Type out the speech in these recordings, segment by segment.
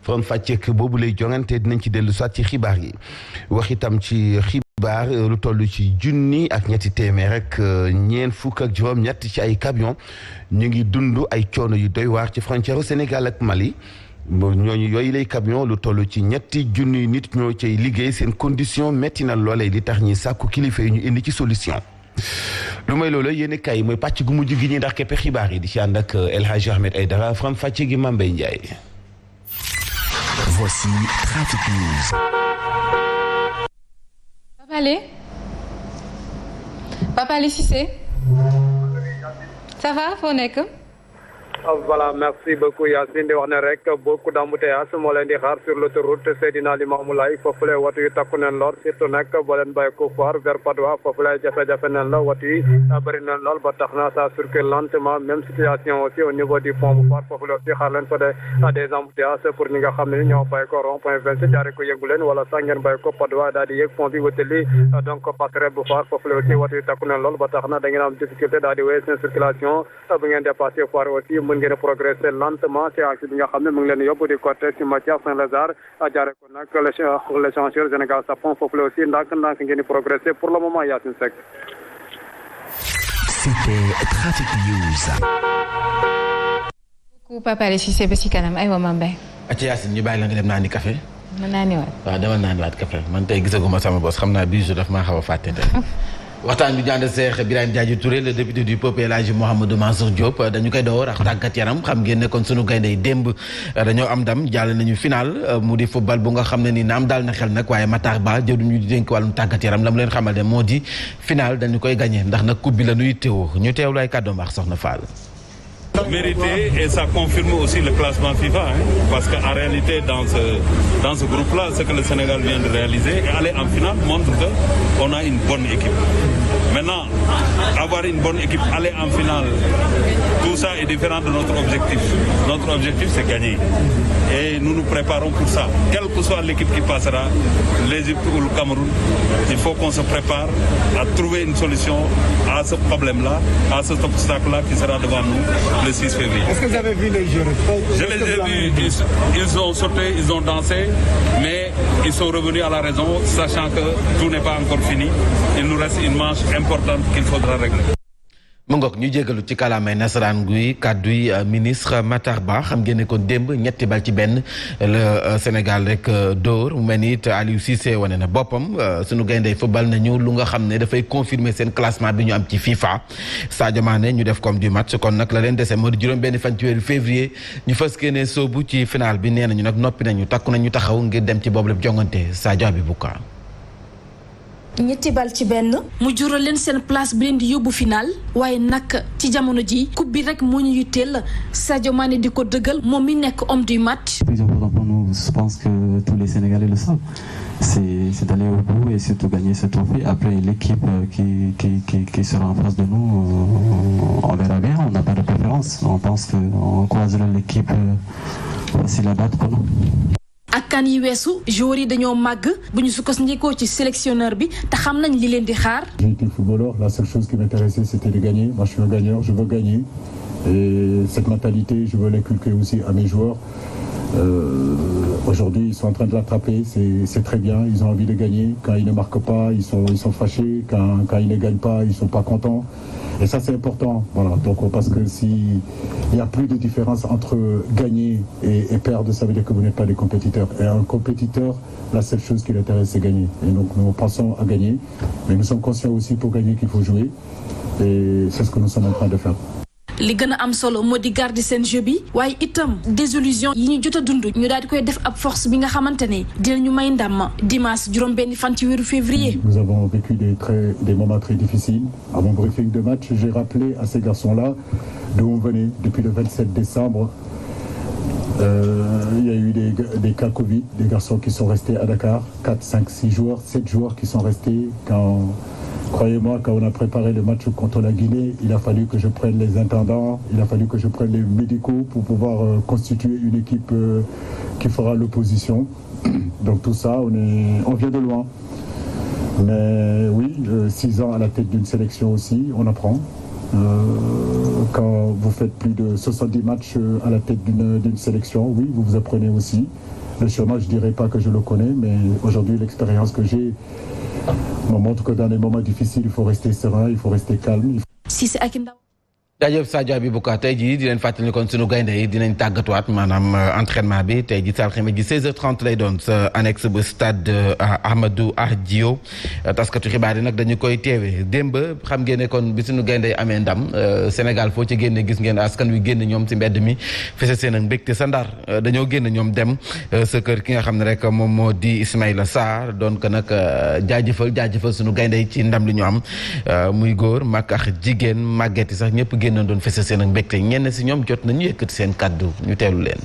faram fàcceek boobu lay jongante dinañ ci dellu soit ci xibaar yi wax itam ci xibaar lu toll ci junni ak ñetti téeméer rek ñeent fukk ak juróom-ñett ci ay camion ñu ngi dund ay coono yu doy waar ci frontière Sénégal ak Mali ñooñu yooyu lay camion lu toll ci ñetti junni nit ñoo cay liggéey seen condition métti na loolee li tax ñi sàkku kilifa yi ñu indi ci solution lu may loolu yéen kay mooy pàcc gu mujj gi ñi ndax keppe xibaar yi di ci ànd ak El Hadji Ahmed Aïdara faram fàcce gi Mambay Ndiaye. Voici Trafic News. Papa Ali Cissé ça va foo nekk. Voilà, merci beaucoup Yacine di wax ne rek beaucoup d'embouteillages moo leen di xaar sur l'autoroute Seydina Limamou Laye foofu lay watu yu takku neen lool surtout nag boo leen bàyyi ko Foire vers Padoua foofu lay jafe-jafe neen la watu yi bëri neen lool ba tax na ça circule lentement même situation aussi au niveau du pont bu Foire foofu la aussi xaar leen fa des embouteillages pour ñi nga xam ne ñoo bàyyi ko rond point 26 jaare ko yëngu leen wala sax ngeen bàyyi ko Padoua daal di yëg pont bi wutali donc passerelle bu Foire foofu la aussi watu yu takku neen lool ba tax na da ngeen am difficulté daal di wéy seen circulation bu ngeen dépassé Foire aussi mën ngeen progresser lentement ci axe bi nga xam ne mu ngi leen yóbbu di côté ci Mathias Saint-Lazare jaare ko nag l'échangeur Sénégal Japon foofu la aussi ndànk ngeen di progresser pour le moment Yacine Seck. C'était Trafic News. beaucoup Papa Ali Cissé ba ci kanam aywa Mambay. acca Yacine ñu bàyyi la nga dem naani café. mën naa ni waat. waaw dama naani waat café man tey gisaguma sama boss xam naa bii jour daf maa xaw a fàtte tey. waxtaan bi ñu ànd Cheikh Birahim Diadji Touré le député du peuple El Hadji Mouhamadou Mansour Diop dañu koy door ak tàggat yaram xam ngeen ne kon sunu gaynde yi démb dañoo am ndam jàll nañu final mu di football bu nga xam ne ni naam daal na xel nag waaye Matar Ba jëduñu di dénk wàllum tàggat yaram la mu leen xamal de moo di final dañu koy gagné ndax nag coupe bi la ñuy teewoo ñu teewlu ay kàddoom ak Soxna Fall. Mérité et ça confirme aussi le classement FIFA parce qu'en réalité dans ce groupe-là ce que le Sénégal vient de réaliser et aller en finale montre que on a une bonne équipe. Maintenant avoir une bonne équipe aller en finale tout ça est différent de notre objectif. Notre objectif c'est gagner et nous nous préparons pour ça. Quelle que soit l'équipe qui passera, l'Égypte ou le Cameroun, il faut qu'on se prépare à trouver une solution à ce problème-là, à cet obstacle-là qui sera devant nous le 6 février. Est-ce que vous avez vu les jeux? Je les ai vus, ils ont sauté, ils ont dansé, mais ils sont revenus à la raison, sachant que tout n'est pas encore fini. Il nous reste une manche importante qu'il faudra régler. mu ngoog ñu jégalu ci kàllaamay nasaraan guy kàdduy ministre Matar Ba xam ngeen ne kon démb ñetti bal ci benn le Sénégal rek dóor mu mel ni it Aliou Cissé wane na boppam sunu gayndey football nañu lu nga xam ne dafay confirmer seen classement bi ñu am ci FIFA Sadio Mané ñu def comme du match kon nag la leen dese moo di juróom benn fan ci weeru février ñu fas yéene soobu ci final bi nee nañu nag noppi nañu takku nañu taxaw ngir dem ci boobu lépp jongante Sadio Habibou Ka ñetti bal ci benn mu jural leen seen place bi leen di yóbbu final waaye nag ci jamono ji coupe bi rek moo ñu yitteel Sadio Mané di ko dëggal moom mi nekk homme du match. Le plus important pour nous, je pense que tous les Sénégalais le savent, c'est d'aller au bout et surtout gagner ce trophée. Après l'équipe qui sera en face de nous, on verra bien, on n'a pas de préférence. On pense qu'on croisera l'équipe facile à battre pour nous. ak kan yi weesu joueurs yi dañoo màgg bu ñu sukkandikoo ci sélectionneur bi te xam nañ li leen di xaar. J'ai été footballeur, la seule chose qui m'intéressait c'était de gagner. Moi je suis un gagneur, je veux gagner et cette mentalité je veux l'inculquer aussi à mes joueurs. Aujourd'hui ils sont en train de l'attraper, c'est très bien, ils ont envie de gagner. Quand ils ne marquent pas, ils sont fâchés. Quand ils ne gagnent pas, ils sont pas contents. Et ça c'est important, voilà. Donc parce que si il y a plus de différence entre gagner et perdre, ça veut dire que vous n'êtes pas des compétiteurs. Et un compétiteur, la seule chose qui l'intéresse c'est gagner. Et donc nous pensons à gagner, mais nous sommes conscients aussi pour gagner qu'il faut jouer. Et c'est ce que nous sommes en train de faire. li gën a am solo moo di garder seen jeu bi waaye itam désillusion yi ñu jot a dund ñu daal di koy def ab force bi nga xamante ne dinañu may ndam dimanche juróom benn fan ci weeru février. Nous avons vécu des moments très difficiles. À mon briefing de match, j'ai rappelé à ces garçons-là d'où on venait depuis le 27 décembre. Il y a eu des cas Covid, des garçons qui sont restés à Dakar, 4, 5, 6 joueurs, 7 joueurs qui sont restés Croyez-moi, quand on a préparé le match contre la Guinée, il a fallu que je prenne les intendants, il a fallu que je prenne les médicaux pour pouvoir constituer une équipe qui fera l'opposition. Donc tout ça, on vient de loin. Mais oui, 6 ans à la tête d'une sélection aussi, on apprend. Quand vous faites plus de 70 matchs à la tête d'une sélection, oui, vous apprenez aussi. Le chemin, je dirais pas que je le connais, mais aujourd'hui, l'expérience que j'ai me montre que dans les moments difficiles, il faut rester serein, il faut rester calme. jaajëf Sadio Habibou Ka tey jii di leen fàttali kon sunu gaynde yi dinañ tàggatuwaat maanaam entraînement bi tey jii sal xime ji 16h30 lay doon sa annexe bu stade Amadou Ahidjo taskatu xibaar yi nag dañu koy teewee démb xam ngeen ne kon bi sunu gaynde yi amee ndam Sénégal foo ci génne gis ngeen askan wi génn ñoom ci mbedd mi fese seen ak mbégte sa Ndar dañoo génn ñoom dem sa kër ki nga xam ne rek moom moo di Ismaïla Sarr doon ko nag jaajëfal sunu gaynde yi ci ndam li ñu am muy góor mag ak jigéen màgget yi sax ñëpp génn doon fese seen ak mbégte ñenn si ñoom jot nañu yëkkati seen kàddu ñu teelu leen.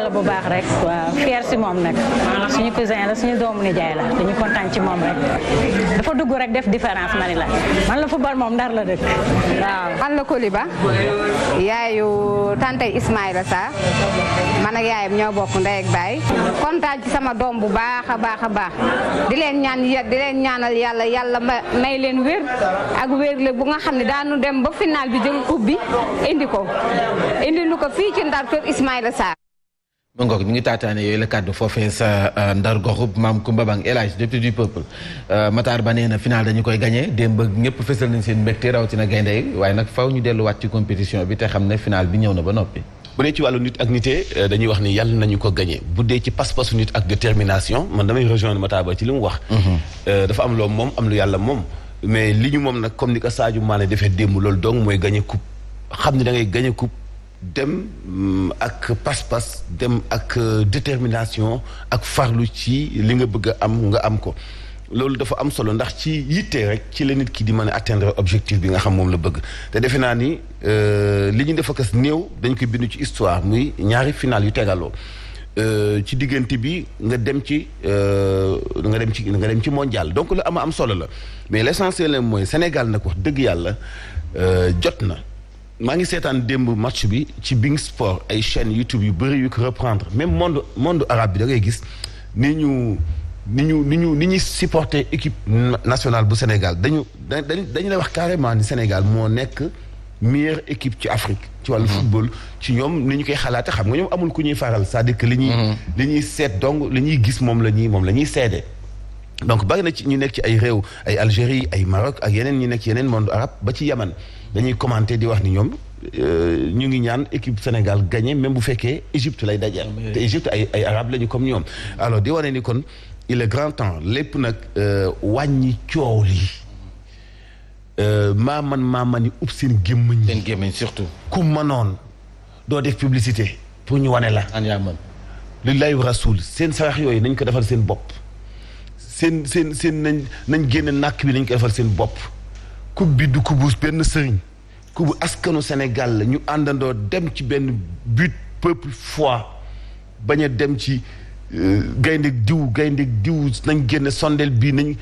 bu baax rek waaw fier si moom nag suñu cousin la suñu doomu nijaay la dañu kontaan ci moom rek dafa dugg rek def différence mani la man la football moom Ndar la dëkk waaw man la Koliba yaayu tante Ismaïla Sarr man ak yaayam ñoo bokk ndey ak baay kontaan ci sama doom bu baax a baax a baax di leen ñaanal yàlla may leen wér ak wér la bu nga xam ne daanu dem ba final bi jël coupe bi indi nu ko fii ci Ndar kër Ismaïla Sarr. ma ngoog ñu ngi taataane yooyu la kàddu foofee sa Ndar goxub maam Koumba Bang El Hadj député du peuple Matar Ba nee na final dañu koy gagné démb ñëpp fësal nañ seen mbégte rawatina gaynde yi waaye nag faw ñu delluwaat ci compétition bi te xam ne final bi ñëw na ba noppi. bu dee ci wàllu nit ak nité dañuy wax ni yàlla nañu ko gagné bu dee ci pas-pasu nit ak détermination man damay rejoindre Matar Ba ci li mu wax. dafa am loo moom am lu yàlla moom mais li ñu moom nag comme ni ko Sadio Mané defee démb loolu donc mooy gagné coupe xam ni da ngay gagné coupe. dem ak pas-pas dem ak détermination ak farlu ci li nga bëgg a am nga am ko loolu dafa am solo ndax ci yitte rek ci la nit ki di mën a atteindre objectif bi nga xam moom la bëgg te defe naa ni li ñu def akas néew dañ koy bindu ci histoire muy ñaari final yu tegaloo ci diggante bi nga dem ci mondial donc lu am solo la mais l'essentiel mooy Sénégal nag wax dëgg yàlla jot na maa ngi seetaan démb match bi ci Bing Sport ay chaînes YouTube yu bëri yu ko reprendre même monde arabe bi da ngay gis ni ñuy supporter équipe nationale bu Sénégal dañu lay wax carrément ni Sénégal moo nekk meilleure équipe ci Afrique ci wàllu football ci ñoom ni ñu koy xalaate xam nga ñoom amul ku ñuy faral c'est-à-dire que li ñuy seet donc li ñuy gis moom la ñuy seede donc bari na ci ñu nekk ci ay réew ay Algérie ay Maroc ak yeneen ñu nekk ci yeneen monde arabe ba ci Yaman dañuy commenter di wax ni ñoom ñu ngi ñaan équipe Sénégal gagné même bu fekkee Égypte lay dajeel te Égypte ay arabe lañu comme ñoom alors di wane ni kon il est grand temps lépp nag wàññi coow li maa man yi ub seen gémmañ surtout ku mënoon doo def publicité pour ñu wane la lillahi wa rasul seen sarax yooyu nañ ko defal seen bopp seen nañ génn nàkk bi nañ ko defal seen bopp coupe bi du coupe benn sëriñ coupe askanu Sénégal la ñu àndandoo dem ci benn but peuple foi bañ a dem ci gaynde diw nañ génn sondeel bii nañu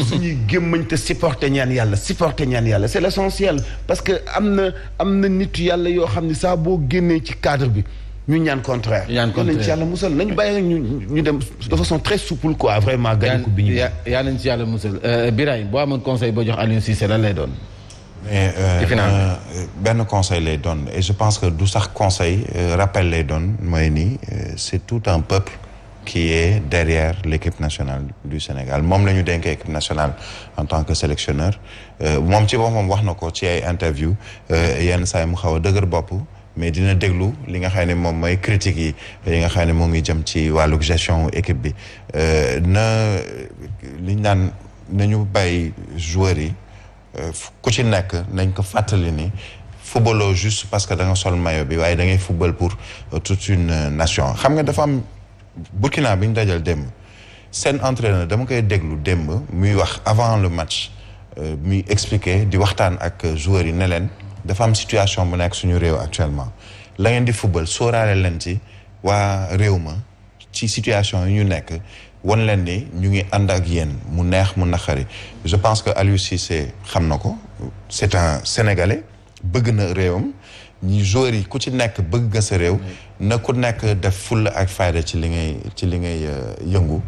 suñuy gémmañ te supporter ñaan yàlla c'est l'essentiel parce que am na nitu yàlla yoo xam ne saa boo génnee ci cadre bi ñu ñaan contraire nañ ci yàlla musal nañu bàyyi rek ñu dem de façon très souple quoi vraiment gagné ko bi ñu yaa nañ ci yàlla musal Birahim boo amoon conseil boo jox Aliou Cissé lan lay doon mais benn conseil lay doon et je pense que du sax conseil rappel lay doon mooy nii c'est tout un peuple qui est derrière l'équipe nationale du Sénégal moom la ñu dénkee équipe nationale en tant que sélectionneur moom ci boppam wax na ko ci ay interview yenn saa yi mu xaw a dëgër bopp mais dina déglu li nga xam ne moom mooy critiques yi nga xam ne moo ngi jëm ci wàllu gestion équipe bi liñ naan nañu bàyyi joueurs yi ku ci nekk nañ ko fàttali ni footballoo juste parce que da nga sol maillot bi waaye da ngay football pour toute une nation xam nga dafa am Burkina bi ñu dajal démb seen entraîneur dama koy déglu démb muy wax avant le match muy expliquer di waxtaan ak joueurs yi ne leen dafa am situation bu nekk suñu réew actuellement la ngeen di football sóoraale leen ci waa réew ma ci situation yi ñu nekk wan leen ni ñu ngi ànd ak yéen mu neex mu naqari je pense que Aliou Cissé xam na ko c'est un Sénégalais bëgg na réewam ñi joueurs yi ku ci nekk bëgg nga sa réew na ku nekk def fulla ak fayda ci li ngay yëngu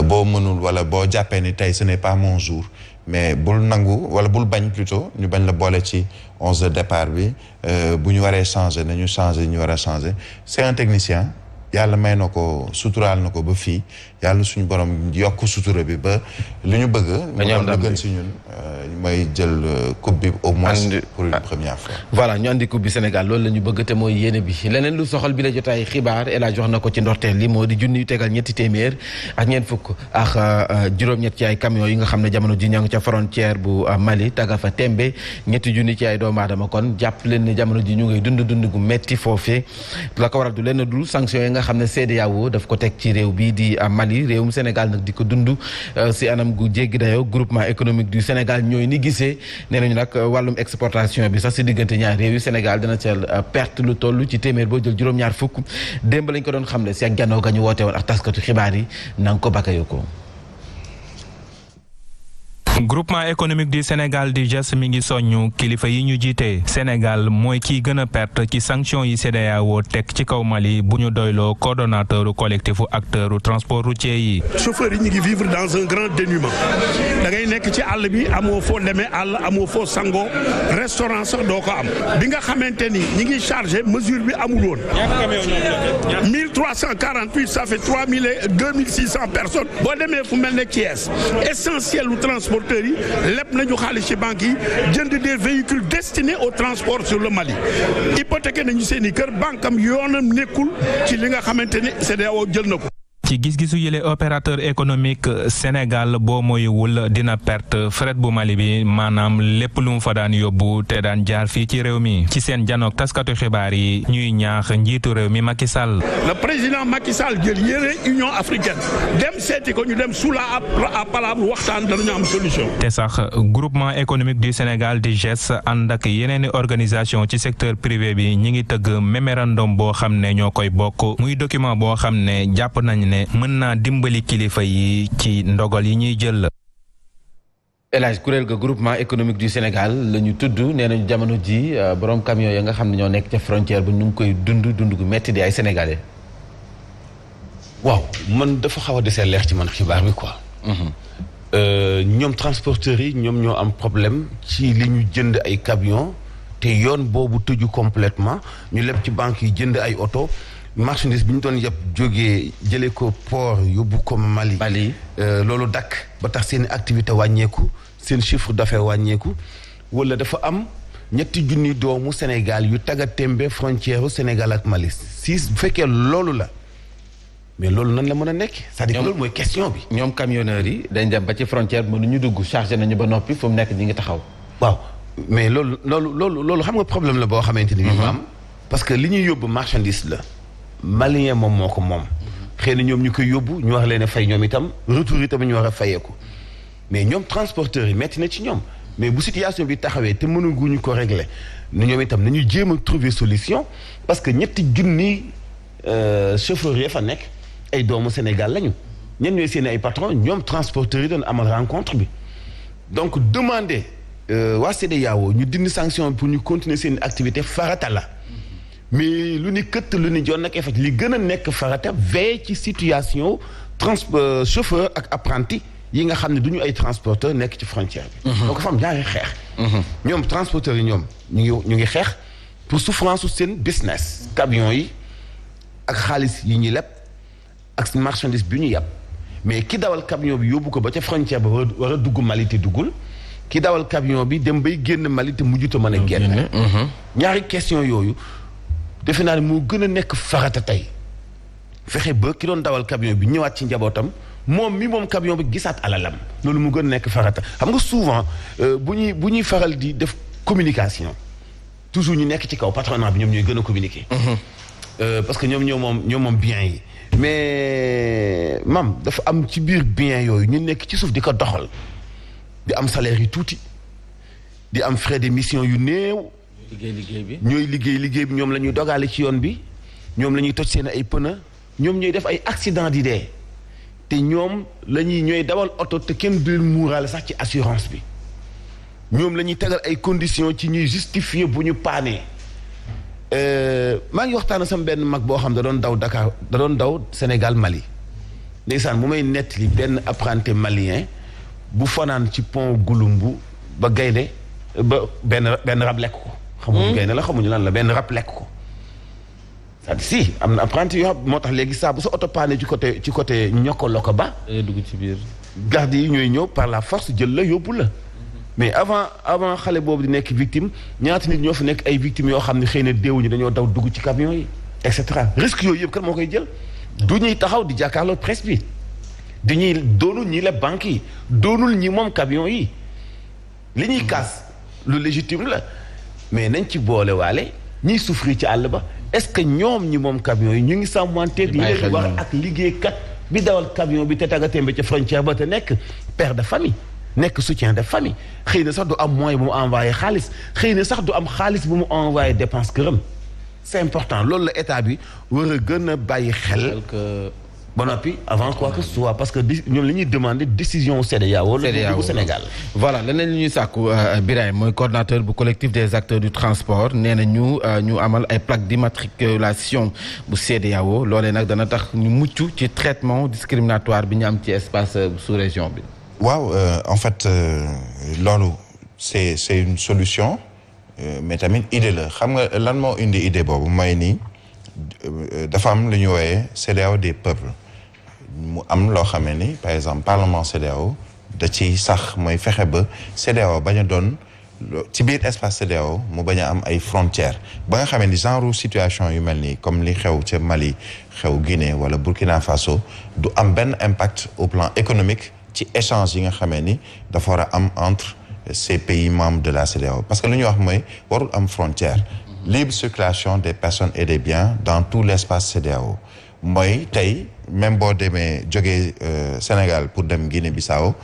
boo mënul wala boo jàppee ni tey ce n'est pas mon jour mais bul nangu wala bul bañ plutôt ñu bañ la boole ci 11 de départ bi bu ñu waree changer nañu changer ñu war a changer c'est un technicien yàlla may na ko suturaal na ko ba fii yàlla suñu borom yokk sutura bi ba li ñu bëgg mu la gën si ñun mooy jël coupe bi au moins pour une première fois voilà ñu andi coupe bi Sénégal loolu la ñu bëgg te mooy yéene bi leneen lu soxal bi la jotaay xibaar El Hadj jox na ko ci ndorteel li moo di junni yu tegal ñetti téeméer ak ñeent fukk ak juróom-ñett ci ay camions yi nga xam ne jamono ji ña ngi ca frontière bu Mali taga fa tembe ñetti junni ci ay doomu aadama kon jàpp leen ne jamono ji ñu ngay dund gu metti foofee la ko waral du leen dul sanction yi nga xam ne CEDEAO daf ko teg ci réew bi di Mali réewum Sénégal nag di ko dund si anam gu jéggi dayoo groupement économique du Sénégal ñooy ni gisee nee nañu nag wàllum exportation bi sax si diggante ñaar réew yu Sénégal dina ca perte lu toll ci téeméer boo jël juróom-ñaar fukk démb lañ ko doon xamle si ak gannaaw ga ñu woote woon ak taskatu xibaar yi nanga ko bakayoo ko groupement économique du Sénégal di GES mi ngi soññu kilifa yi ñu jiite Sénégal mooy kiy gën a perte ci sanction yi CEDEAO teg ci kaw Mali bu ñu doyloo coordonnateur collectif acteur transport routier yi. chauffeurs yi ñu ngi vivre dans un grand dénuement da ngay nekk ci àll bi amoo foo demee àll amoo foo sangoo restaurant sax doo ko am bi nga xamante ni ñi ngi chargé mesure bi amul woon. 1348 ça fait 2600 personnes boo demee fu mel ne Thiès essentiel lu transport. lépp nañu xaalis ci banque yi jënd des véhicules destinés au transport sur le Mali hypothéqué nañu seen i kër banque am yoonam nekkul ci li nga xamante ni CEDEAO jël na ko. ci gis-gisu yële opérateur économique Sénégal boo moywul dina perte fret bu Mali bi maanaam lépp lu mu fa daan yóbbu te daan jaar fii ci réew mi ci seen janook taskatu xibaar yi ñuy ñaax njiitu réew mi Macky Sall. le président Macky Sall jël yére Union africaine dem seeti ko ñu dem sous la palabre waxtaan danañu am solution. te sax groupement économique du Sénégal di GES ànd ak yeneeni organisation ci secteur privé bi ñi ngi tëgg mémorandum boo xam ne ñoo koy bokk muy document boo xam ne jàpp nañ ne mën naa dimbali kilifa yi ci ndogal yi ñuy jël. El Hadj kuréel ga groupement économique du Sénégal la ñu tudd nee nañu jamono ji borom camion ya nga xam ne ñoo nekk ca frontière bi ñu ngi koy dund gu metti di ay sénégalais. waaw man dafa xaw a desee leer ci man xibaar bi quoi. ñoom transporteurs yi ñoom ñoo am problème ci li ñu jënd ay camion te yoon boobu tëju complètement ñu leb ci banque yi jënd ay oto. marchandise bi ñu doon yëpp jógee jëlee ko port yóbbu ko Mali. loolu dakk ba tax seen activité wàññeeku seen chiffre d'affaires wàññeeku wala dafa am ñetti junni doomu Sénégal yu tagga tembe frontière Sénégal ak Mali bu fekkee loolu la mais loolu nan la mën a nekk c'est-à-dire loolu mooy question bi. ñoom camionneurs yi dañ dem ba ci frontière mënuñu dugg chargé nañu ba noppi fu mu nekk ñi ngi taxaw. waaw mais loolu xam nga problème la boo xamante ni. am parce que li ñuy yóbbu marchandise la. malien moom moo ko moom xëy na ñoom ñu koy yóbbu ñu wax leen a fay ñoom itam retour itam ñu war a fayeeku mais ñoom transporteurs yi metti na ci ñoom mais bu situation bi taxawee te mënaguñu ko régler ne ñoom itam nañu jéem a trouver solution parce que ñetti junni chauffeurs yi fa nekk ay doomu Sénégal lañu ñen ñooy seen ay patron ñoom transporteurs yi doon amal rencontre bi donc demander waa CEDEAO ñu dindi sanction pour ñu continuer seen activité farata la mais lu ni këtt lu ni jon nag effet li gën a nekk farata veille ci situation chauffeur ak apprenti yi nga xam ne du ñu ay transporteur nekk ci frontière bi donc dafa am ñaari xeex ñoom transporteurs yi ñoom ñu ngi xeex pour souffrance seen business camions yi ak xaalis yi ñuy leb ak marchandise bi ñu yàpp mais ki dawal camion bi yóbbu ko ba ca frontière ba war a dugg Mali te duggul ki dawal camion bi dem bay génn Mali te mujjuta mën a génn ñaari question yooyu defe naa ne moo gën a nekk farata tey fexe ba ki doon dawal camion bi ñëwaat ci njabootam moom camion bi gisaat alalam loolu mu gën a nekk farata xam nga souvent bu ñuy faral di def communication toujours ñu nekk ci kaw patronat bi ñoom ñooy gën a communiquer parce que ñoom ñoo moom bien yi mais dafa am ci biir bien yooyu ñu nekk ci suuf di ko doxal di am salaire yi tuuti di am frais de mission yu néew. ñooy liggéey bi ñoom la ñuy dogaale ci yoon bi ñoom la ñuy toj seen ay pneu ñoom ñooy def ay accident di dee te ñoom ñooy dawal oto te kenn du leen muuraale sax ci assurance bi ñoom la ñuy tegal ay conditions ci ñuy justifier bu ñu paanee. maa ngi waxtaan sama benn mag boo xam da doon daw Dakar da doon daw Sénégal Mali ndeysaan mu may nettali benn apprenti malien bu fanaan ci pont Gouloumbou ba gaynde ba benn rab lekk ko. xamuñu gaynde la xamuñu lan la benn rab lekk ko. c'est-à-dire si am na apprenti yoo xam moo tax léegi saa bu sa oto paane ci côté ñokkaloo ba. dugg ci biir. garde yi ñooy ñëw par la force jël la yóbbu la. mais avant xale boobu di nekk victime ñaata nit ñoo fi nekk ay victimes yoo xam ne xëy na deewuñu dañoo daw dugg ci camion yi et cetera risque yooyu yëpp kan moo koy jël du ñuy taxaw di jàkkaarloo presse bi di ñuy doonul ñi leb banques yi doonul ñi moom camion yi li ñuy kaas lu légitime la mais nañ ci boole waale ñiy souffrir ci àll ba est-ce que ñoom ñi moom camion yi ñu ngi sàmmanteeg li leen war ak liggéeykat bi dawal camion bi te tàggatémbe ca frontière ba te nekk père de famille nekk soutien de famille xëy na sax du am moyen bu mu envoyé xaalis xëy na sax du am xaalis bu mu envoyé dépense këram c'est important loolu la état bi war a gën a bàyyi xel ba noppi avant quoi que ce soit parce que ñoom li ñuy demander décision CEDEAO la bu Sénégal. voilà leneen li ñuy sàkku Birahim mooy coordonnateur bu collectif des acteurs du transport nee na ñu amal ay plaques d'immatriculation bu CEDEAO loolee nag dana tax ñu mucc ci traitement discriminatoire bi ñu am ci espace sous-région bi. waaw en fait loolu c'est une solution mais tamit idée la xam nga lan moo indi idée boobu mooy nii dafa am lu ñu wooyee CEDEAO des peuples mu am loo xamee ni par exemple parlement CEDEAO da ci sax mooy fexe ba CEDEAO bañ a doon ci biir espace CEDEAO mu bañ a am ay frontières ba nga xamee ni genre situation yu mel nii comme li xew ca Mali xew Guinée wala Burkina Faso du am benn impact au plan économique ci échange yi nga xamee ni dafa war a am entre ces pays membres de la CEDEAO parce que lu ñuy wax mooy warul am frontière libre circulation des personnes et des biens dans tout l'espace CEDEAO mooy tey même boo demee jógee Sénégal pour dem Guinée-Bissau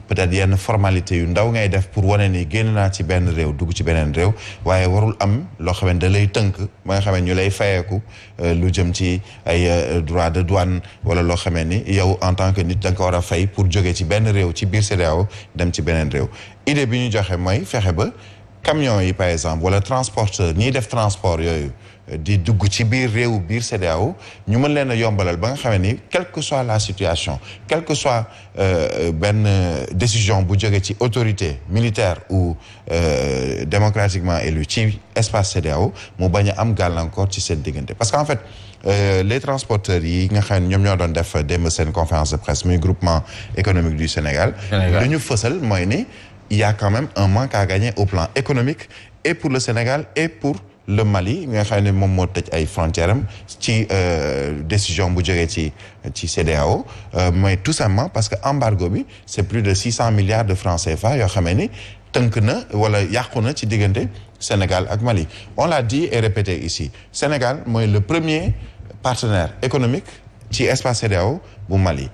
peut-être yenn formalité yu ndaw ngay def pour wane ni génn naa ci benn réew dugg ci beneen réew waaye warul am loo xam ne da lay tënk ba nga xam ne ñu lay fayeeku lu jëm ci ay droit de douane wala loo xamee ni yow en tant que nit da nga ko war a fay pour jóge ci benn réew ci biir CEDEAO dem ci beneen réew idée bi ñu joxe mooy fexe ba camions yi par exemple wala transporteur ñiy def transport yooyu di dugg ci biir réew biir CEDEAO ñu mën leen a yombalal ba nga xam ne ni quelle que soit la situation quelle que soit benn décision bu jóge ci autorité militaire ou démocratiquement élue ci espace CEDEAO mu bañ a am gàllankoor ci seen diggante parce que en fait les transporteurs yi nga xam ne ñoom ñoo doon def démb seen conférence de presse muy groupement économique du Sénégal lu ñu fësal mooy ni il y a quand même un manque à gagner au plan économique et pour le Sénégal et pour le Mali nga xam ne moom moo tëj ay frontières am ci décision bu jógee ci CEDEAO mais tout simplement parce que embargo bi c'est plus de 600 milliards de francs CFA yoo xamee ni tënk na wala yàqu na ci diggante Sénégal ak Mali on l'a dit et répété ici Sénégal mooy le premier partenaire économique ci espace CEDEAO bu Mali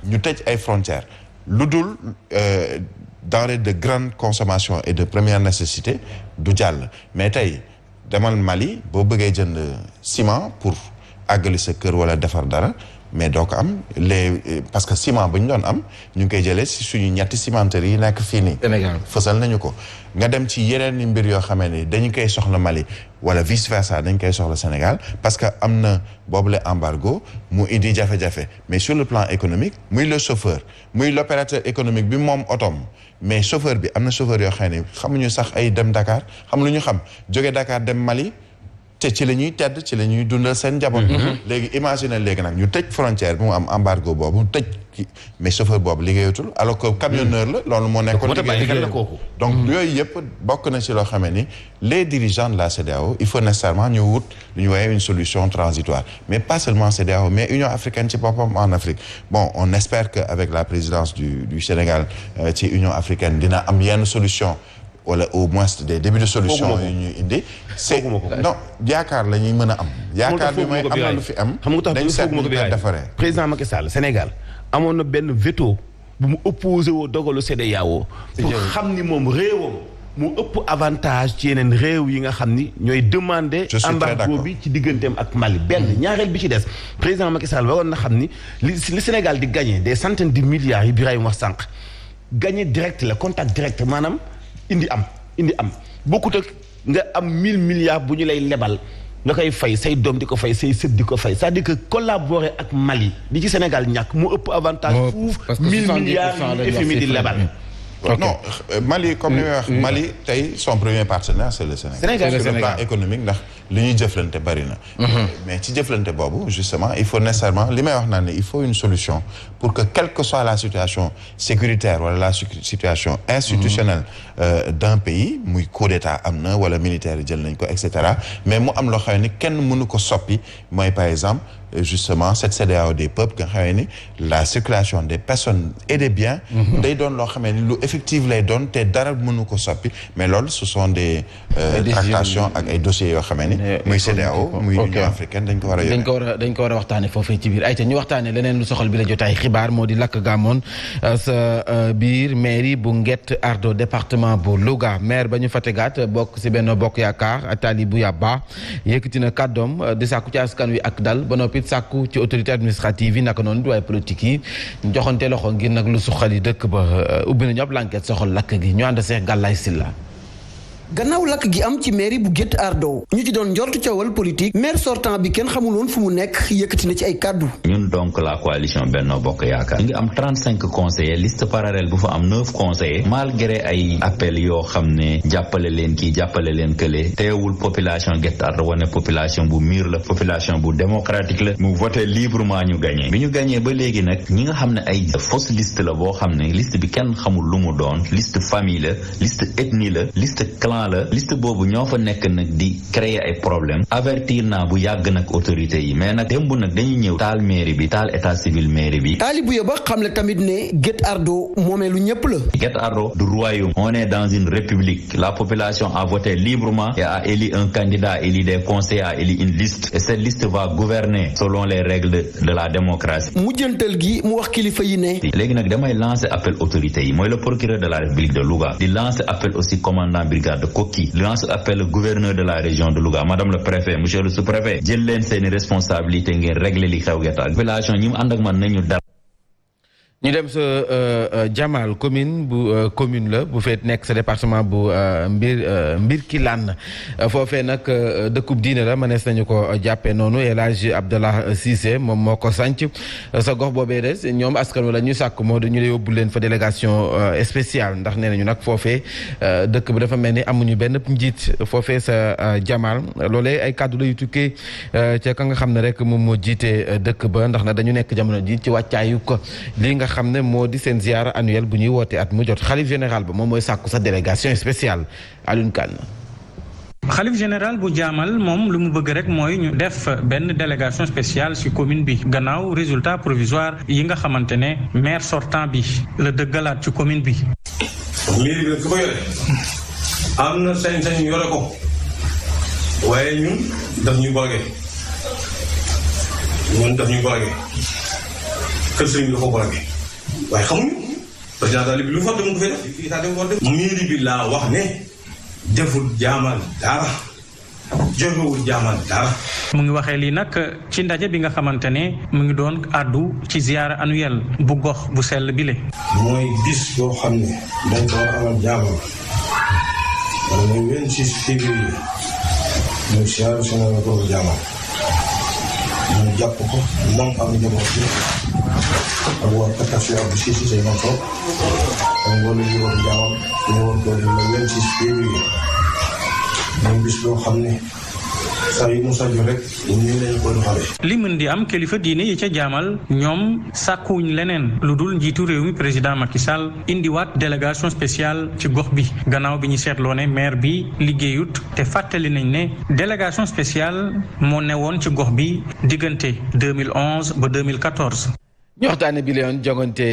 ñu tëj ay frontières lu dul denrées de grande consommation et de première nécessité du jàll mais tey demal Mali boo bëggee jënd ciment pour àggali sa kër wala defar dara mais doo ko am parce que ciment bu ñu doon am ñu ngi koy jëlee si suñu ñetti cimenteries yi nekk fii nii. Sénégal fësal nañu ko. nga dem ci yeneen i mbir yoo xamee ni dañu koy soxla Mali wala vice versa dañ koy soxla Sénégal parce que am na boobule embargo mu indi jafe-jafe mais sur le plan économique muy le chauffeur muy l'opérateur économique bi moom otom mais chauffeur bi am na chauffeur yoo xam ne xamuñu sax ay dem Dakar xam lu ñu xam jóge Dakar dem Mali te ci la ñuy tedd ci la ñuy dundal seen njaboot. léegi imagine léegi nag ñu tëj frontière bi mu am embargo boobu tëj mais chauffeur boobu liggéeyatul alors que camionneur la loolu moo nekkoon liggéey donc yooyu yëpp bokk na ci loo xamee ni les dirigeants de la CEDEAO il faut nécessairement ñu wut lu ñu woowee une solution transitoire mais pas seulement CEDEAO mais Union africaine ci boppam en Afrique bon on espère que avec la présidence du Sénégal ci Union africaine dina am yenn solution wala au moins des débuts de solution yu ñuy indi c'est non yaakaar la ñuy mën a am yaakaar bi mooy am na lu fi am xam nga tax dañ seet ñu koy defaree président Macky Sall Sénégal amoon na benn veto bu mu opposé woo dogalu CEDEAO pour xam ni moom réewam mu ëpp avantage ci yeneen réew yi nga xam ni ñooy demander embargo bi ci digganteem ak Mali benn ñaareel bi ci des président Macky Sall waroon na xam ni li Sénégal di gagner des centaines de milliards yi Birahim wax sànq gagner direct la contact direct maanaam indi am bokkut ak nga am 1000 milliards bu ñu lay lebal nga koy fay say doom di ko fay say sët di ko fay c'est-à-dire que collaborer ak Mali li ci Sénégal ñàkk mu ëpp avantage fuuf 1000 milliards yi FMI di lebal. Okay. Non Mali comme ni may wax Mali tey son premier partenaire c'est le Sénégal. Sur le plan économique ndax li ñuy jëflante bari na. mais ci jëflante boobu justement il faut nécessairement li may wax naan ne il faut une solution pour que quelle que soit la situation sécuritaire wala la situation institutionnelle d'un pays muy coup d'état am na wala militaire jël nañ ko et cetera mais mu am loo xam ne kenn mënu ko soppi mooy par exemple justement cette CEDEAO des peuples nga xamee ni la circulation des personnes et des biens day doon loo xamee ni lu effective lay doon te dara mënu ko soppi mais loolu ce sont des tractations ak ay dossiers yoo xamee ni muy CEDEAO muy Union africaine dañ ko war a yore dañ ko war a waxtaane foofee ci biir ayca ñu waxtaane leneen lu soxal bi la jotaay xibaar moo di lakk gaamoon sa biir mairie bu Nguet Ardo département bu Louga maire ba ñu fa tegaat bokk si Benno Bokk Yaakaar Talibou Yaba yëkkati na kàddoom di sàkku ci askan wi ak dal ba noppi sàkku ci autorité administrative yi naka noonu di waaye politique yi joxante loxo ngir nag lu suxali dëkk ba ubbi nañu ab l'enquête soxal lakk gi ñu ànd seex Gàllaay Silla. gannaaw lakk gi am ci mairie bu Guet Ardo ñu ci doon njortu coowal politique maire sortant bi kenn xamul woon fu mu nekk yëkkati na ci ay kàddu. ñun donc la coalition Benno Bokk Yaakaar ñu ngi am 35 conseillers liste parallèle bu fa am 9 conseillers malgré ay appel yoo xam ne jàppale leen kii jàppale leen kële teewul population Guet Ardo wane population bu mûre la population bu démocratique la mu voté librement ñu gagné bi ñu gagné ba léegi nag ñi nga xam ne ay fausse liste la boo xam ne liste bi kenn xamul lu mu doon liste famille la liste ethnie la liste clan la liste boobu ñoo fa nekk nag di créer ay problème avertir naa bu yàgg nag autorités yi mais nag démb nag dañuy ñëw taal mairie bi taal état civil mairie bi. Talibou Yaba xam le tamit ne Guet Ardo moomee lu ñëpp la. Guet Ardo du royaume on est dans une république la population a voté librement et a élu un candidat a élu des conseillers a élu une liste et cette liste va gouverner selon les règles de la démocratie. mujjantal gi mu wax kilifa yi ne. léegi nag damay lancer appel autorités yi mooy le procureur de la république de Louga di lancer appel aussi commandant brigade de Koki lance appel au gouverneur de la région de Louga madame le préfet monsieur le sous-préfet jël leen seeni responsabilité ngeen régler li xew Guet Ardo population ñi mu ànd ak man nañu dal. ñu dem sa Jamal commune la bu feet nekk sa département bu Mbirkilaan foofee nag dëkkub diine la mënees nañu ko jàppee noonu El Hadj Abdallah Cissé moom moo ko sanc sa gox boobee des ñoom askan wala ñu sàkk moo di ñu la yóbbu leen fa délégation spéciale ndax nee nañu nag foofee dëkk bi dafa mel ni amuñu benn njiit foofee sa Jamal loolee ay kàddu la yu tukkee ca ka nga xam ne rek moom moo jiite dëkk ba ndax na dañu nekk jamono ji ci wàccaayu ko li nga xam ne moo di seen ziara annuelle bu ñuy woote at mu jot xalif général ba moom mooy sàkku sa délégation spéciale Alioune Kane. xalif général bu jaamal moom lu mu bëgg rek mooy ñu def benn délégation spéciale ci commune bi gannaaw résultat provisoire yi nga xamante ne maire sortant bi la dëggalaat ci commune bi. mairie bi nag ku ko yore am na sañ-sañ yore ko waaye ñun daf ñuy borge kër sëñ bi dafa borge waaye xamuñu président daal bi lu fa dem ko fay def fii taa dem ko def mairie bi laa wax ne deful jaamal dara joxewul jaamal dara. mu ngi waxee lii nag ci ndaje bi nga xamante ne mu ngi doon àddu ci ziara annuelle bu gox bu sell bile. mooy bis boo xam ne dañ ko war a amal jaamal mooy 26 février mooy ziara général ko jaamal ñu jàpp ko moom ak njaboot bi ak waa Patassou ak si say man soog ak wala ñu war jaamal ñu war ko le 26 février mooy bis boo xam ne saa yu mu sañu rek ñu leen ko doxalee. li mën di am kilifa diine yi ca jaamal ñoom sàkkuwuñ leneen lu dul njiitu réew mi président Macky Sall indiwaat délégation spéciale ci gox bi gannaaw bi ñu seetloo ne maire bi liggéeyut te fàttali nañ ne délégation spéciale moo newoon ci gox bi diggante 2011 ba 2014. ñu waxtaane bi la yoon jogante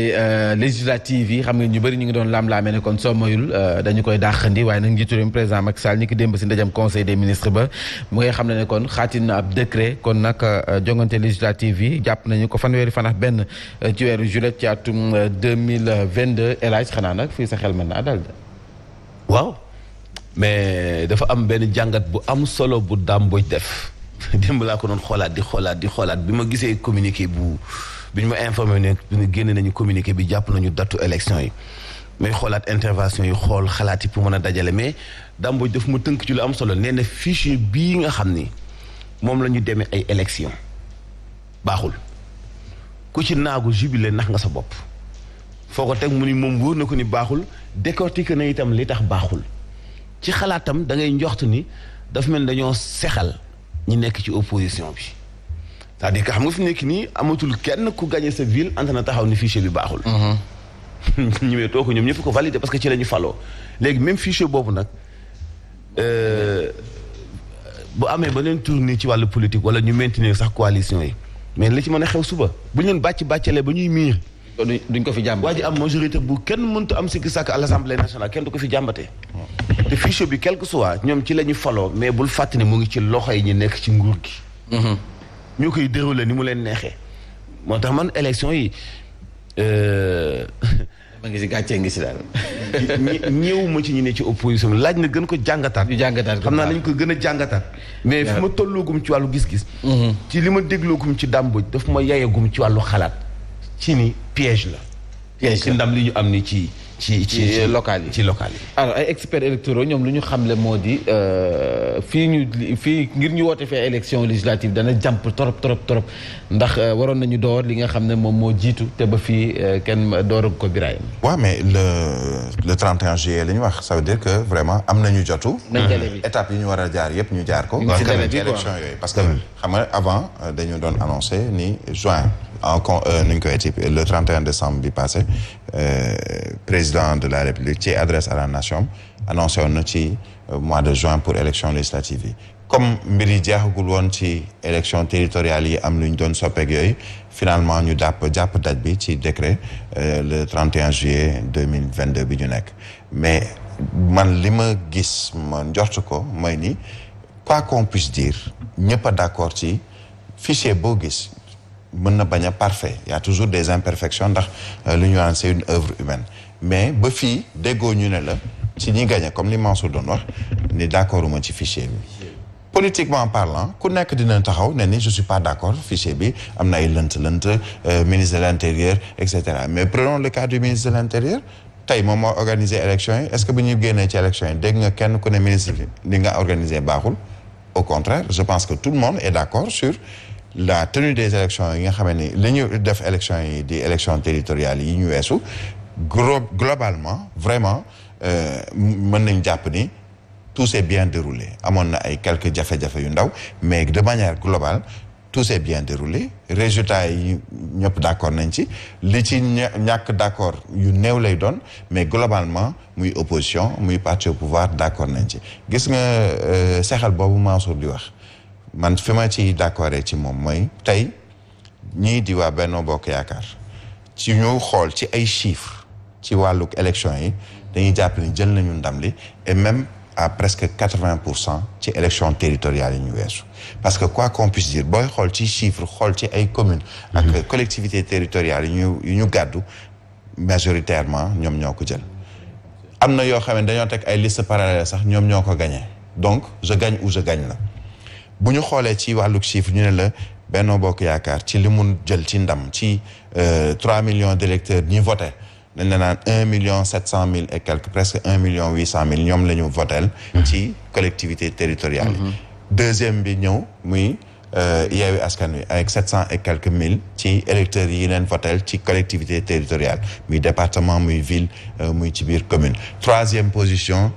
législative yi xam nga ñu bëri ñu ngi doon laam-laamee ne kon soo moyul dañu koy dàqandi waaye nag njiitu réew mi président Macky Sall ñi ki démb si ndajam conseil des ministres ba mu ngay xam ne kon xaatin na ab décret kon nag jogante législative yi jàpp nañu ko fanweeri fan ak benn ci weeru juillet ci atum 2022 El Hadj xanaa nag fii sa xel mën naa dal waaw mais dafa am benn jàngat bu am solo bu Dame Mbodj def démb laa ko doon xoolaat di xoolaat bi ma gisee communiqué bi ñu ma informé ne génn nañu communiqué bi jàpp nañu datu élection yi may xoolaat intervention yi xool xalaat yi pour mën a dajale mais Dame Mbodj daf ma tënk ci lu am solo nee na fichier bii nga xam ni moom la ñu demee ay élection baaxul ku ci naagu jubilé nax nga sa bopp foo ko teg mu ni moom wóor na ko ni baaxul décortiquer na itam li tax baaxul ci xalaatam da ngay njoxt ni dafa mel dañoo sexal ñi nekk ci opposition bi c'est-à-dire que xam nga fi nekk nii amatul kenn ku gagné sa ville ante na taxaw ni fichier bi baaxul. ñëwee too ko ñoom ñëpp ko validé parce que ci la ñu faloo léegi même fichier boobu nag bu amee beneen tournée ci wàllu politique wala ñu maintenir sax coalition yi mais li ci mën a xew suba bu ñu leen bàccalee ba ñuy miir. duñ ko fi jàmbat waa ji am majorité bu kenn mënta am sikki sàkk à l'Assemblée nationale kenn du ko fi jàmbatee. te fichier bi quel que soit ñoom ci la ñu faloo mais bul fàtte ne mu ngi ci loxo yi ñu nekk ci nguur gi. ñoo koy déroulé ni mu leen neexee moo tax man élection yi. ma ngi si gàccee ngi si daal. ñëwuma ci ñi ne ci opposition bi laaj na gën ko jàngataat. xam naa nañ ko gën a jàngataat. mais fi ma tolloogum ci wàllu gis-gis. ci li ma dégloogum ci Dame Mbodj daf ma yayagum ci wàllu xalaat. ci ni piège la. piège ci ndam li ñu am ni ci local yi ci local yi. alors ay experts électoraux ñoom lu ñu xamle moo di fii ngir ñu woote fee élection législative dana jàmp trop ndax waroon nañu door li nga xam ne moom moo jiitu te ba fii kenn dooragu ko Birahim. waaw mais le 31 juillet la ñu wax ça veut dire que vraiment am nañu jotu. étape yi ñu war a jaar yëpp ñu jaar ko. ci élection yooyu parce que xam nga avant dañu doon annoncé ni juin. nu ñu koy le 31 décembre bi passé président de la République ci adresse à la nation annoncé woon na ci mois de juin pour élection législative yi comme mbir yi jeexagul woon ci élection territoriale yi am lu ñu doon soppeek yooyu finalement ñu jàpp date bi ci décret le 31 juillet 2022 bi ñu nekk mais man li ma gis ma njort ko mooy ni quoi qu'on puisse dire ñëpp a d'accord ci fichier boo gis mën na bañ a parfait y a toujours des imperfections ndax lu ñu naan c'est une œuvre humaine mais ba fii déggoo ñu ne la ci ñi gagné comme li Mansour doon wax ni d'accord uma ci fichier bi politiquement parlant ku nekk dina taxaw ne ni je suis pas d'accord fichier bi am na ay lënt ministre de l'intérieur et cetera mais prenons le cas du ministre de l'intérieur tey moom moo organisé élection yi est-ce que bu ñuy génnee ci élection yi dégg nga kenn ku ne ministre bi li nga organisé baaxul au contraire je pense que tout le monde est d'accord sur la tenue des élections yi nga xam ne li ñu def élections yi di élections territoriales yi ñu weesu globalement vraiment mën nañ jàpp ni tout s'est bien déroulé amoon na ay quelques jafe-jafe yu ndaw mais de manière globale tout s'est bien déroulé résultats yi ñëpp d'accord nañ ci li ci ñàkk d'accord yu néew lay doon mais globalement muy opposition muy parti au pouvoir d'accord nañ ci gis nga sexal boobu Mansour di wax man fi ma ci d'accord ci moom mooy tey ñii di waa Benno Bokk Yaakaar ci ñu xool ci ay chiffres ci wàllu élection yi dañuy jàpp ni jël nañu ndam li et même à presque 80% ci élection territoriale yi ñu weesu parce que quoi qu'on puisse dire booy xool ci chiffres xool ci ay communes ak collectivités territoriales yu ñu gàddu majoritairement ñoom ñoo ko jël am na yoo xam ne dañoo teg ay listes parallèles sax ñoom ñoo ko gagné donc je gagne ou je gagne la bu ñu xoolee ci wàllu chiffre ñu ne la Benno Bokk Yaakaar ci li mun jël ci ndam ci 3 millions d'électeurs ñi voté dañ la naan 1,7 million et quelques presque 1,8 million ñoom la ñu votel ci collectivité territoriale yi deuxième bi ñëw muy Yewwi Askan Wi avec 700 et quelques mille ci électeurs yi leen votel ci collectivité territoriale muy département muy ville muy ci biir commune troisième position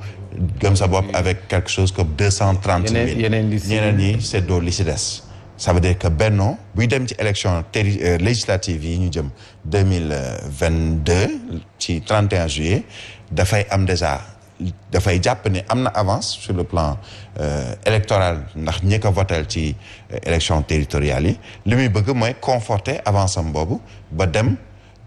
Gëm Sa Bopp avec quelque chose comme 230 000 ñeneen ñi seddoo li ci des ça veut dire que Benno buy dem ci élection législative yi ñu jëm 2022 ci 31 juillet dafay am déjà dafay jàpp ne am na avance sur le plan électoral ndax ñi ko votel ci élection territoriales yi li muy bëgg mooy conforter avance am boobu ba dem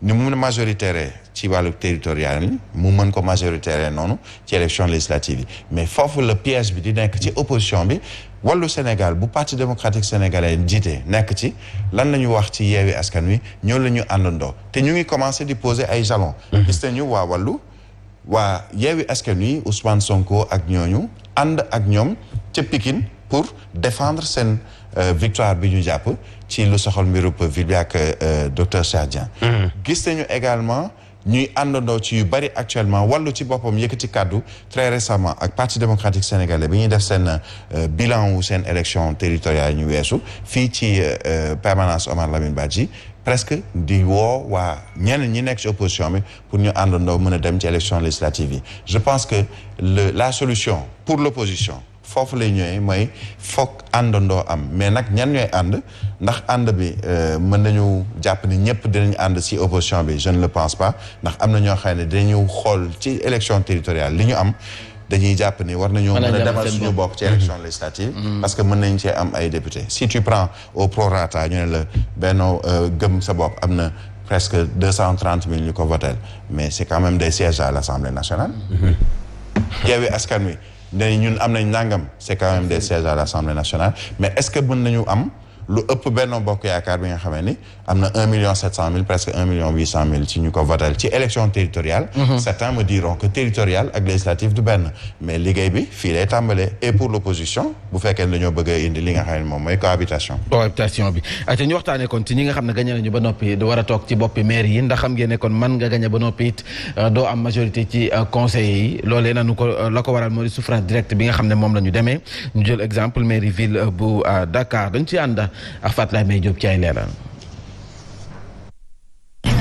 ni mu majoritaire ci wàllu territorial yi mu mën ko majoritaire noonu ci élection législative yi mais foofu le piège bi di nekk ci opposition bi wàllu Sénégal bu parti démocratique sénégalais jiite nekk ci lan la ñu wax ci yeewi askan wi ñoo la ñu àndandoo te ñu ngi commencé di poser ay jalons gis nañu waa wàllu waa yeewi askan wi Ousmane Sonko ak ñooñu ànd ak ñoom ca Pikine pour défendre seen victoire bi ñu jàpp ci lu soxal mbirub ville bi ak docteur Cheikh Dieng gis nañu également ñuy àndandoo ci yu bari actuellement wàllu ci boppam yëkkati kàddu très récemment ak parti démocratique sénégalais bi ñuy def seen bilan wu seen élection territoriale ñu weesu fii ci permanence Omar Lamine Badji presque di woo waa ñenn ñi nekk ci opposition bi pour ñu àndandoo mën a dem ci élection législative yi je pense que la solution pour l'opposition foofu lay ñëwee mooy foog àndandoo am mais nag ñan ñooy ànd ndax ànd bi mën nañu jàpp ni ñëpp dinañ ànd ci opposition bi je ne le pense pas ndax am na ñoo xam ne dinañu xool ci élection territoriale li ñu am dañuy jàpp ni war nañoo mën a demal suñu bopp ci élection législative parce que mën nañ cee am ay députés si tu prends au prorata ñu ne la Benno Gëm Sa Bopp am na presque 230 000 ñu ko votel mais c'est quand même des sièges à l'Assemblée nationale Yewwi Askan Wi ne ñun am nañ nangam c'est quand même des sièges à l'Assemblée nationale mais est-ce que mën nañu am lu ëpp Benno Bokk Yaakaar bi nga xamee ni am na 1,7 million presque 1,8 million ci ñu ko votel ci élection territoriale certains me diront que territoriale ak législative du benn mais liggéey bi fii lay tàmbalee et pour l'opposition bu fekkee ne dañoo bëgg a indi li nga xam ne moom mooy cohabitation bi te ñu waxtaanee kon ci ñi nga xam ne gañe nañu ba noppi du war a toog ci boppi maire yi ndax xam ngeen ne kon man nga gañe ba noppi it doo am majorité ci conseillers yi loolee nanu ko la ko waral moo di suffrage direct bi nga xam ne moom la ñu demee ñu jël exemple mairie ville bu Dakar dañ ci ànd ak Fatlaye May Diop ci ay leeral.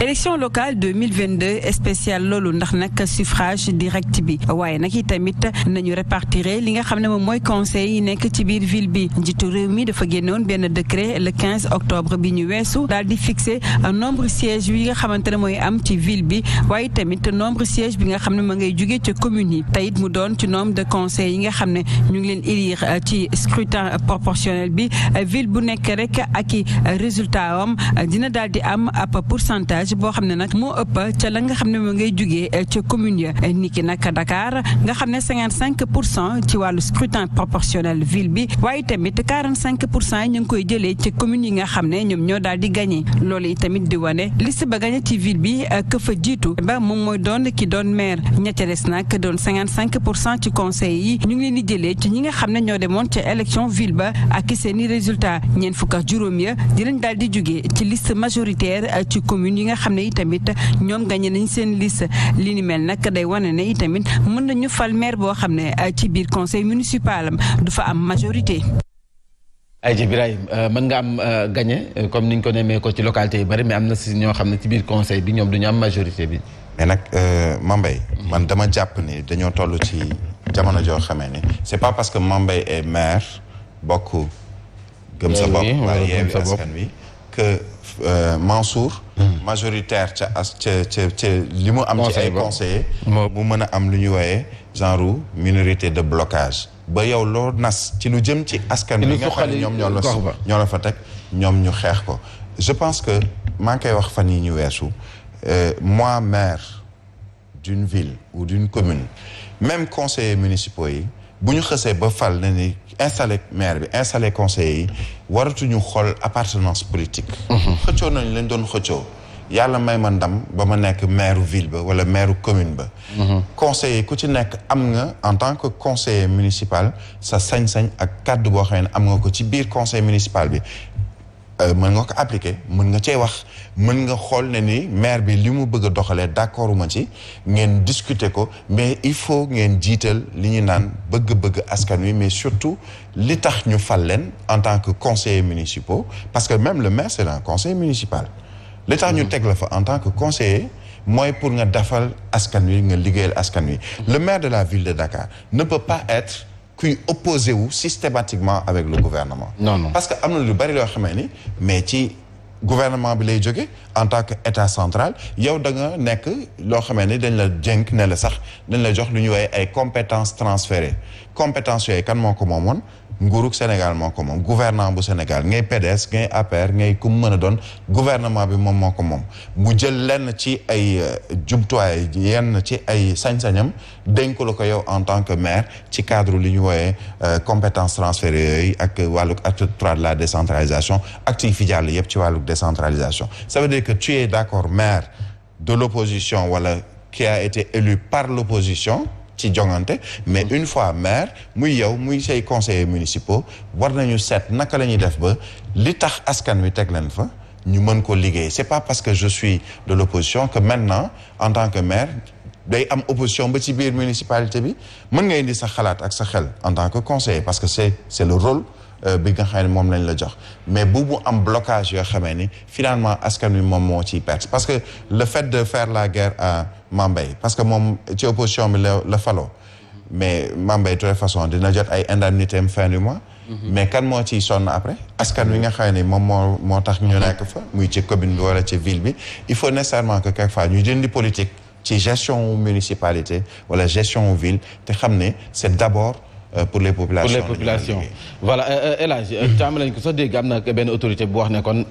élection locale 2022 spéciale loolu ndax nag suffrage direct bi waaye nag itamit nañu répartir li nga xam ne moom mooy conseil yi nekk ci biir ville bi njiitu réew mi dafa génnoon benn décret le 15 octobre bi ñu weesu daal di fixé nombre siège yi nga xamante ne mooy am ci ville bi waaye tamit nombre siège bi nga xam ne ma ngay jóge ca commune yi te it mu doon ci nombre de conseils yi nga xam ne ñu ngi leen élire ci scrutin proportionnel bi ville bu nekk rek ak i résultat am dina daal di am ab pourcentage boo xam ne nag moo ëpp ca la nga xam ne moo ngay jugee ca commune ya niki nag Dakar nga xam ne 55% ci wàllu scrutin proportionnel ville bi waaye tamit 45% yi ñu ngi koy jëlee ci commune yi nga xam ne ñoom ñoo daal di gagné loolu tamit di wane liste ba gagné ci ville bi ka fa jiitu ba moom mooy doon ki doon maire ña ca des nag doon 55% ci conseil yi ñu ngi leen di jëlee ci ñi nga xam ne ñoo demoon ca élection ville ba ak seeni résultat ñeent fukk ak juróom ya dinañ daal di jugee ci liste majoritaire ci commune yi nga xam ne itamit ñoom gagné nañ seen liste li ni mel nag day wane ne itamit mën nañu fal maire boo xam ne ci biir conseil municipal am du fa am majorité. ay ji Birahim mën nga am gagné comme niñ ko nemee ko ci localité yi bari mais am na si ñoo xam ne ci biir conseil bi ñoom du ñu am majorité bi. mais nag Mambay man dama jàpp ni dañoo toll ci jamono joo xamee ni c'est pas parce que Mambay est maire bokk gëm sa bopp waaye Yewwi Askan Wi que Mansour majoritaire ca li mu am ci ay conseillers mu mën a am lu ñu wooyee genre minorité de blocage ba yow loo nas ci lu jëm ci askan wi nga xam ne ñoom ñoo la fa teg ñoom ñu xeex ko je pense que maa ngi koy wax fan yi ñu weesu moi maire d'une ville ou d'une commune même conseillers municipaux yi bu ñu xësee ba fal na ni installé maire bi installé conseillers yi waratuñu xool appartenance politique xëccoo nañu leen doon xëccoo yàlla may ma ndam ba ma nekk maire ville ba wala maire commune ba conseiller ku ci nekk am nga en tant que conseiller municipal sa sañ-sañ ak kàddu boo xam ne am nga ko ci biir conseil municipal bi mën nga ko appliquer mën nga cee wax mën nga xool ne ni maire bi li mu bëgg a doxalee d'accord ma ci ngeen discuter ko mais il faut ngeen jiital li ñu naan bëgg-bëgg askan wi mais surtout li tax ñu fal leen en tant que conseillers municipaux parce que même le maire c'est un conseiller municipal li tax ñu teg la fa en tant que conseiller mooy pour nga defal askan wi nga liggéeyal askan wi le maire de la ville de Dakar ne peut pas être kuy opposé wu systématiquement avec le gouvernement. Non. Parce que am na lu bari loo xamee ni mais ci gouvernement bi lay jóge en tant que état central yow da nga nekk loo xamee ni dañ la jënk ne la sax dañ la jox lu ñu woowee ay compétences transférées compétences yooyu kan moo ko moomoon nguurug Sénégal moo ko moom gouvernement bu Sénégal ngay PDS ngay APR ngay ku mu mën a doon gouvernement bi moom moo ko moom mu jël lenn ci ay jumtuwaay yenn ci ay sañ-sañam dénk la ko yow en tant que maire ci cadre li ñu wooyee compétences transférées yooyu ak wàllu acte 3 de la décentralisation acte yi fi jàll yëpp ci wàllu décentralisation ça veut dire que tu es d'accord maire de l'opposition wala qui a été élu par l'opposition ci jongante mais une fois maire muy yow muy say conseillers municipaux war nañu seet naka la ñuy def ba li tax askan wi teg leen fa ñu mën ko liggéey c'est pas parce que je suis de l'opposition que maintenant en tant que maire day am opposition ba ci biir municipalité bi mën nga indi sa xalaat ak sa xel en tant que conseiller parce que c'est le rôle bi nga xam ne moom lañ la jox mais bu mu am blocage yoo xamee ni finalement askan wi moom moo ciy perte parce que le fait de faire la guerre à Mambay parce que moom ci opposition bi la faloo mais Mambay de toute façon dina jot ay indemnité am fin du mois mais kan moo ciy sonn après askan wi nga xam ne moom moo tax ñu nekk fa muy ci commune bi wala ci ville bi il faut nécessairement que quelquefois ñu dindi politique ci gestion municipalité wala gestion ville te xam ne c'est d'abord pour les populations voilà El Hadj caam lañ ko sax dégg am na benn autorité bu wax ne kon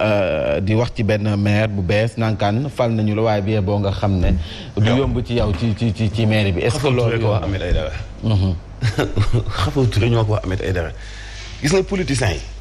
di wax ci benn maire bu bees nankaan fal nañu la waaye bi boo nga xam ne du yomb ci yow ci maire bi est-ce que loolu ko wax Ahmed Aïdara Xafa Touré ñoo ko wax Ahmed Aïdara gis nga politiciens yi